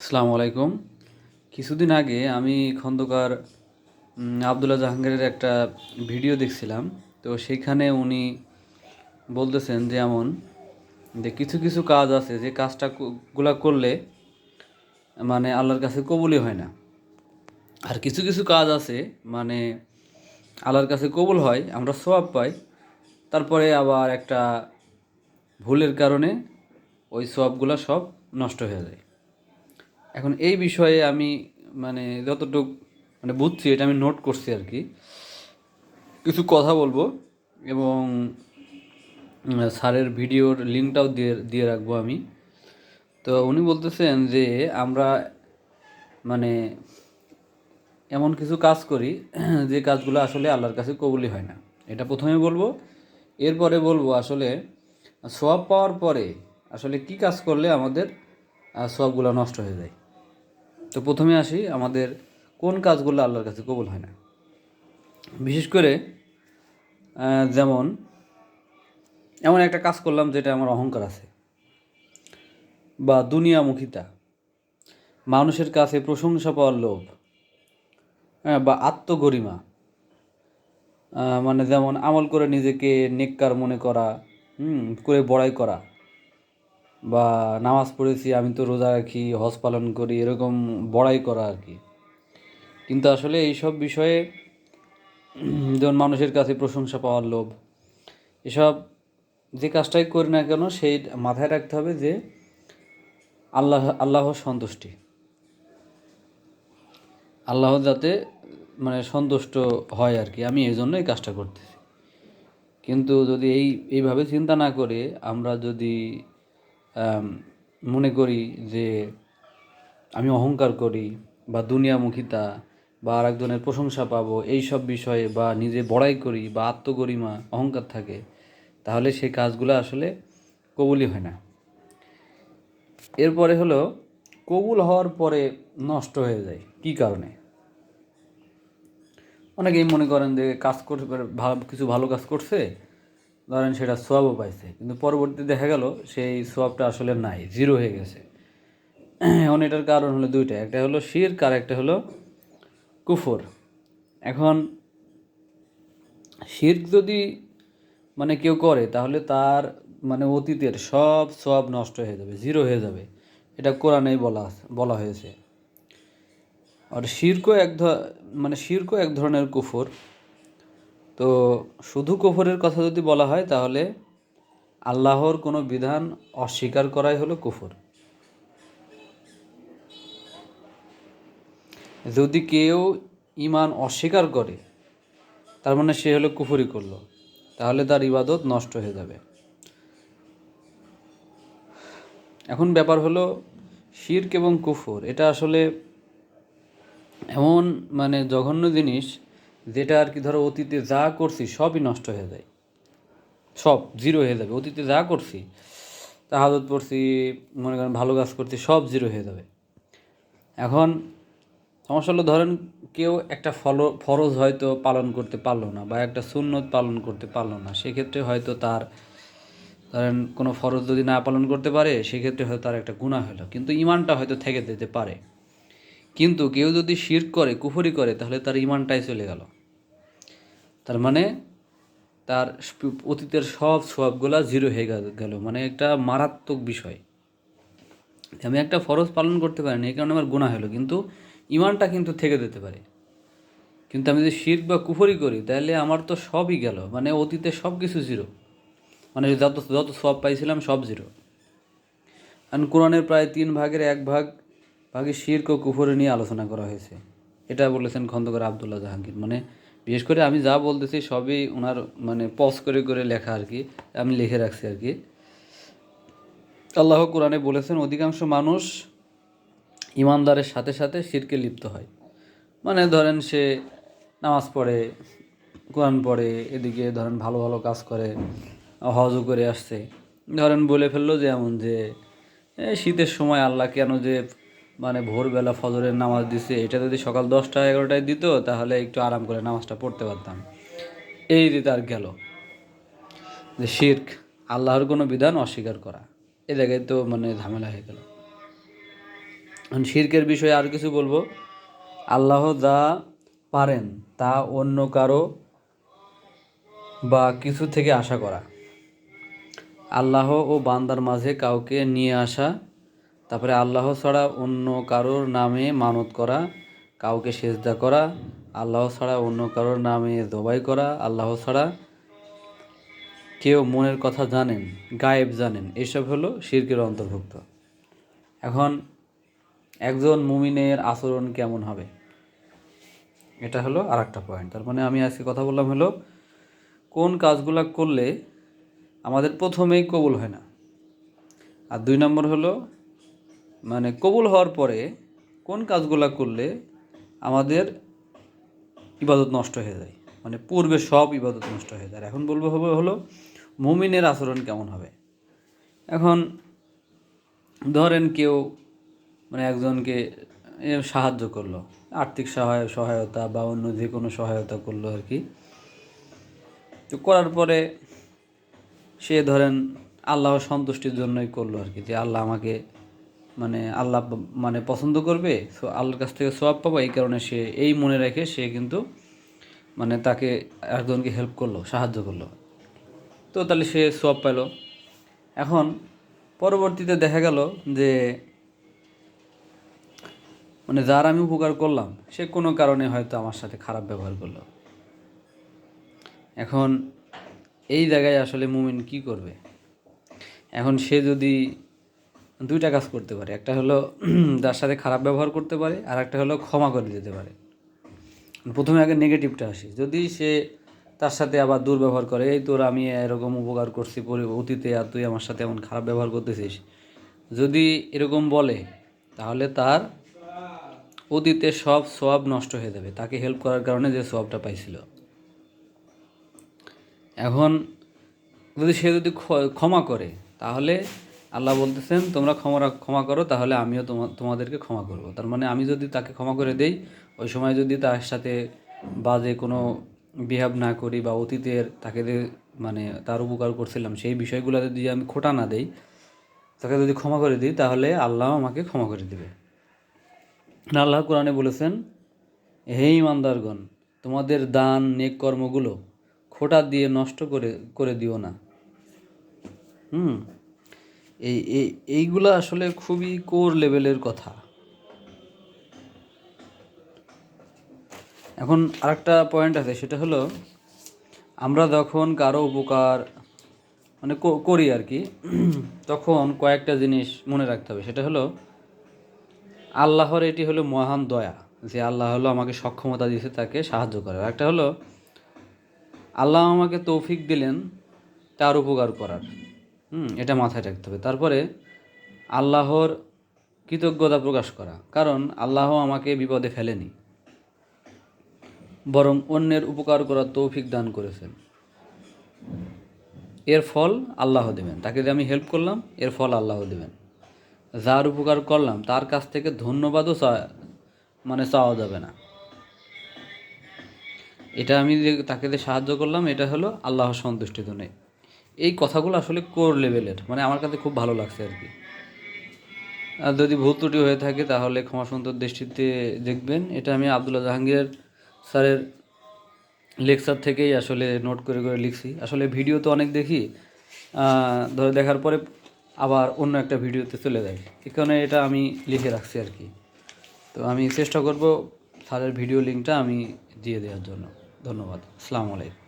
আসসালামু আলাইকুম। কিছুদিন আগে আমি খন্দকার আবদুল্লাহ জাহাঙ্গীরের একটা ভিডিও দেখছিলাম। তো সেইখানে উনি বলতেছেন যে এমন যে কিছু কিছু কাজ আছে যে কাজটা গুলা করলে মানে আল্লাহর কাছে কবুলই হয় না। আর কিছু কিছু কাজ আছে মানে আল্লাহর কাছে কবুল হয়, আমরা সওয়াব পাই, তারপরে আবার একটা ভুলের কারণে ওই সওয়াবগুলো সব নষ্ট হয়ে যায়। এখন এই বিষয়ে আমি মানে যতটুকু মানে বুঝছি এটা আমি নোট করছি আর কি, কিছু কথা বলবো এবং স্যারের ভিডিওর লিঙ্কটাও দিয়ে দিয়ে রাখবো আমি। তো উনি বলতেছেন যে আমরা মানে এমন কিছু কাজ করি যে কাজগুলো আসলে আল্লাহর কাছে কবুলই হয় না, এটা প্রথমে বলবো। এরপরে বলবো আসলে সওয়াব পাওয়ার পরে আসলে কি কাজ করলে আমাদের সওয়াবগুলো নষ্ট হয়ে যায়। তো প্রথমে আসি আমাদের কোন কাজগুলো আল্লাহর কাছে কবুল হয় না। বিশেষ করে যেমন এমন একটা কাজ করলাম যেটা আমার অহংকার আছে, বা দুনিয়ামুখিতা, মানুষের কাছে প্রশংসা পাওয়ার লোভ, হ্যাঁ, বা আত্মগরিমা, মানে যেমন আমল করে নিজেকে নেককার মনে করা, করে বড়াই করা, বা নামাজ পড়েছি আমি তো, রোজা রাখি, হজ পালন করি, এরকম বড়াই করা আর কি। কিন্তু আসলে এইসব বিষয়ে যেমন মানুষের কাছে প্রশংসা পাওয়ার লোভ, এসব যে কাজটাই করি না কেন সেই মাথায় রাখতে হবে যে আল্লাহর সন্তুষ্টি, আল্লাহ যাতে মানে সন্তুষ্ট হয় আর কি, আমি এই জন্য এই কাজটা করতেছি। কিন্তু যদি এইভাবে চিন্তা না করে আমরা যদি মনে করি যে আমি অহংকার করি বা দুনিয়ামুখিতা বা আরেকজনের প্রশংসা পাবো এই সব বিষয়ে, বা নিজে বড়াই করি বা আত্মগরিমা অহংকার থাকে, তাহলে সেই কাজগুলো আসলে কবুলই হয় না। এরপরে হলো কবুল হওয়ার পরে নষ্ট হয়ে যায় কী কারণে। অনেকেই মনে করেন যে কাজ করতে ভালো কিছু ভালো কাজ করছে, ধরেন সেটা সোয়াবও পাইছে, কিন্তু পরবর্তী দেখা গেল সেই সোয়াবটা আসলে নাই, জিরো হয়ে গেছে। এখন এটার কারণ হলো দুইটা, একটা হলো শিরক আর একটা হলো কুফর। এখন শিরক যদি মানে কেউ করে তাহলে তার মানে অতীতের সব সোয়াব নষ্ট হয়ে যাবে, জিরো হয়ে যাবে, এটা কোরআনেই বলা হয়েছে। আর শিরকও এক ধরনের কুফর। তো শুধু কুফরের কথা যদি বলা হয় তাহলে আল্লাহর কোনো বিধান অস্বীকার করাই হলো কুফর। যদি কেউ ঈমান অস্বীকার করে তার মানে সে হলো কুফরি করলো, তাহলে তার ইবাদত নষ্ট হয়ে যাবে। এখন ব্যাপার হলো শিরক এবং কুফর এটা আসলে এমন মানে জঘন্য জিনিস যেটা আর কি, ধরো অতীতে যা করছি সবই নষ্ট হয়ে যায়, সব জিরো হয়ে যাবে। অতীতে যা করছি, তাহাজ্জুদ পড়ছি, মনে করেন ভালো কাজ করছি, সব জিরো হয়ে যাবে। এখন সমস্যা হলো ধরেন কেউ একটা ফরজ হয়তো পালন করতে পারলো না, বা একটা সুন্নত পালন করতে পারলো না, সেক্ষেত্রে হয়তো তার ধরেন কোনো ফরজ যদি না পালন করতে পারে সেক্ষেত্রে হয়তো তার একটা গুনাহ হলো, কিন্তু ইমানটা হয়তো থেকে যেতে পারে। কিন্তু কেউ যদি শিরক করে, কুফরি করে, তাহলে তার ইমানটাই চলে গেল। তার মানে তার অতীতের সব সওয়াবগুলা জিরো হয়ে গেল, মানে একটা মারাত্মক বিষয়। আমি একটা ফরজ পালন করতে পারিনি, এই কারণে আমার গুনাহ হলো, কিন্তু ইমানটা কিন্তু থেকে যেতে পারে। কিন্তু আমি যদি শিরক বা কুফরি করি তাহলে আমার তো সবই গেল, মানে অতীতে সব কিছু জিরো, মানে যত যত সওয়াব পাইছিলাম সব জিরো। কারণ কোরআনের প্রায় 3 ভাগের 1 ভাগে শিরক ও কুফরি নিয়ে আলোচনা করা হয়েছে, এটা বলেছেন খন্দকার আবদুল্লাহ জাহাঙ্গীর। মানে বিশেষ করে আমি যা বলতেছি সবই ওনার মানে পজ করে করে লেখা আর কি, আমি লিখে রাখছি আর কি। আল্লাহ কোরআনে বলেছেন অধিকাংশ মানুষ ইমানদারের সাথে সাথে শিরকে লিপ্ত হয়। মানে ধরেন সে নামাজ পড়ে, কোরআন পড়ে, এদিকে ধরেন ভালো ভালো কাজ করে, হজও করে আসছে, ধরেন বলে ফেললো যে এমন যে শীতের সময় আল্লাহ কেন যে মানে ভোরবেলা ফজরের নামাজ দিছে, এটা যদি সকাল 10টা 11টায় দিত তাহলে একটু আরাম করে নামাজটা পড়তে পারতাম। এই যে তার গেল যে শিরক, আল্লাহর কোনো বিধান অস্বীকার করা, এ জায়গায় তো মানে ঝামেলা হয়ে গেল। শিরকের বিষয়ে আর কিছু বলবো। আল্লাহ যা পারেন তা অন্য কারো বা কিছু থেকে আশা করা, আল্লাহ ও বান্দার মাঝে কাউকে নিয়ে আসা, তারপরে আল্লাহ ছাড়া অন্য কারোর নামে মানত করা, কাউকে সেজদা করা, আল্লাহ ছাড়া অন্য কারোর নামে জবাই করা, আল্লাহ ছাড়া কেউ মনের কথা জানেন, গায়েব জানেন, এসব হলো শিরকের অন্তর্ভুক্ত। এখন একজন মুমিনের আচরণ কেমন হবে, এটা হলো আর একটা পয়েন্ট। তার মানে আমি আজকে কথা বললাম হলো কোন কাজগুলো করলে আমাদের প্রথমেই কবুল হয় না, আর 2 নম্বর হলো মানে কবুল হওয়ার পরে কোন কাজগুলো করলে আমাদের ইবাদত নষ্ট হয়ে যায়, মানে পূর্বে সব ইবাদত নষ্ট হয়ে যায়। এখন বলবো হলো মুমিনের আচরণ কেমন হবে। এখন ধরেন কেউ মানে একজনকে সাহায্য করলো, আর্থিক সহায়তা বা অন্য যে কোনো সহায়তা করলো আর কি। তো করার পরে সে ধরেন আল্লাহর সন্তুষ্টির জন্যই করলো আর কি, যে আল্লাহ আমাকে মানে আল্লাহ মানে পছন্দ করবে, সো আল্লাহর কাছ থেকে সওয়াব পাবো, এই কারণে সে এই মনে রেখে সে কিন্তু মানে তাকে একজনকে হেল্প করলো, সাহায্য করলো, তো তাহলে সে সওয়াব পেল। এখন পরবর্তীতে দেখা গেল যে মানে যার আমি উপকার করলাম সে কোনো কারণে হয়তো আমার সাথে খারাপ ব্যবহার করলো। এখন এই জায়গায় আসলে মুমিন কি করবে? এখন সে যদি 2টা কাজ করতে পারে, একটা হলো যার সাথে খারাপ ব্যবহার করতে পারে, আর একটা হলো ক্ষমা করে দিতে পারে। প্রথমে আগে নেগেটিভটা আসি, যদি সে তার সাথে আবার দুর্ব্যবহার করে, এই তোর আমি এরকম উপকার করছি অতীতে আর তুই আমার সাথে এমন খারাপ ব্যবহার করতেছিস, যদি এরকম বলে তাহলে তার অতীতে সব সওয়াব নষ্ট হয়ে যাবে, তাকে হেল্প করার কারণে যে সওয়াবটা পাইছিল। এখন যদি সে যদি ক্ষমা করে, তাহলে আল্লাহ বলতেছেন তোমরা ক্ষমা করো, তাহলে আমিও তোমাদেরকে ক্ষমা করব। তার মানে আমি যদি তাকে ক্ষমা করে দেই, ওই সময় যদি তার সাথে বাজে কোনো বিহেভ না করি বা অতীতের তাকে মানে তার উপকার করছিলাম সেই বিষয়গুলো যদি আমি খোটা না দেই, তাকে যদি ক্ষমা করে দিই, তাহলে আল্লাহ আমাকে ক্ষমা করে দেবে। আল্লাহ কোরআনে বলেছেন, হে ইমানদারগণ, তোমাদের দান নেক কর্মগুলো খোটা দিয়ে নষ্ট করে দিও না। এইগুলো আসলে খুবই কোর লেভেলের কথা। এখন আরেকটা পয়েন্ট আছে, সেটা হলো আমরা যখন কারো উপকার মানে করি আর কি, তখন কয়েকটা জিনিস মনে রাখতে হবে। সেটা হলো আল্লাহর এটি হলো মহান দয়া, যে আল্লাহ হলো আমাকে সক্ষমতা দিয়েছে তাকে সাহায্য করার। একটা হলো আল্লাহ আমাকে তৌফিক দিলেন তার উপকার করার, এটা মাথায় রাখতে হবে। তারপরে আল্লাহর কৃতজ্ঞতা প্রকাশ করা, কারণ আল্লাহ আমাকে বিপদে ফেলেনি, বরং অন্যের উপকার করার তৌফিক দান করেছেন। এর ফল আল্লাহ দেবেন, তাকে যে আমি হেল্প করলাম এর ফল আল্লাহ দেবেন। যার উপকার করলাম তার কাছ থেকে ধন্যবাদও চাওয়া যাবে না। এটা আমি যে তাকে যে সাহায্য করলাম, এটা হলো আল্লাহর সন্তুষ্টির জন্য। এই কথাগুলো আসলে কোর লেভেলের, মানে আমার কাছে খুব ভালো লাগছে আর কি। আর যদি ভুল ত্রুটি হয়ে থাকে তাহলে ক্ষমা সুন্দর দৃষ্টিতে দেখবেন। এটা আমি আব্দুল্লাহ জাহাঙ্গীর স্যারের লেকচার থেকেই আসলে নোট করে লিখছি। আসলে ভিডিও তো অনেক দেখি, ধরে দেখার পরে আবার অন্য একটা ভিডিওতে চলে যায়, এই কারণে এটা আমি লিখে রাখছি আর কি। তো আমি চেষ্টা করব স্যারের ভিডিও লিঙ্কটা আমি দিয়ে দেওয়ার জন্য। ধন্যবাদ। আসসালামু আলাইকুম।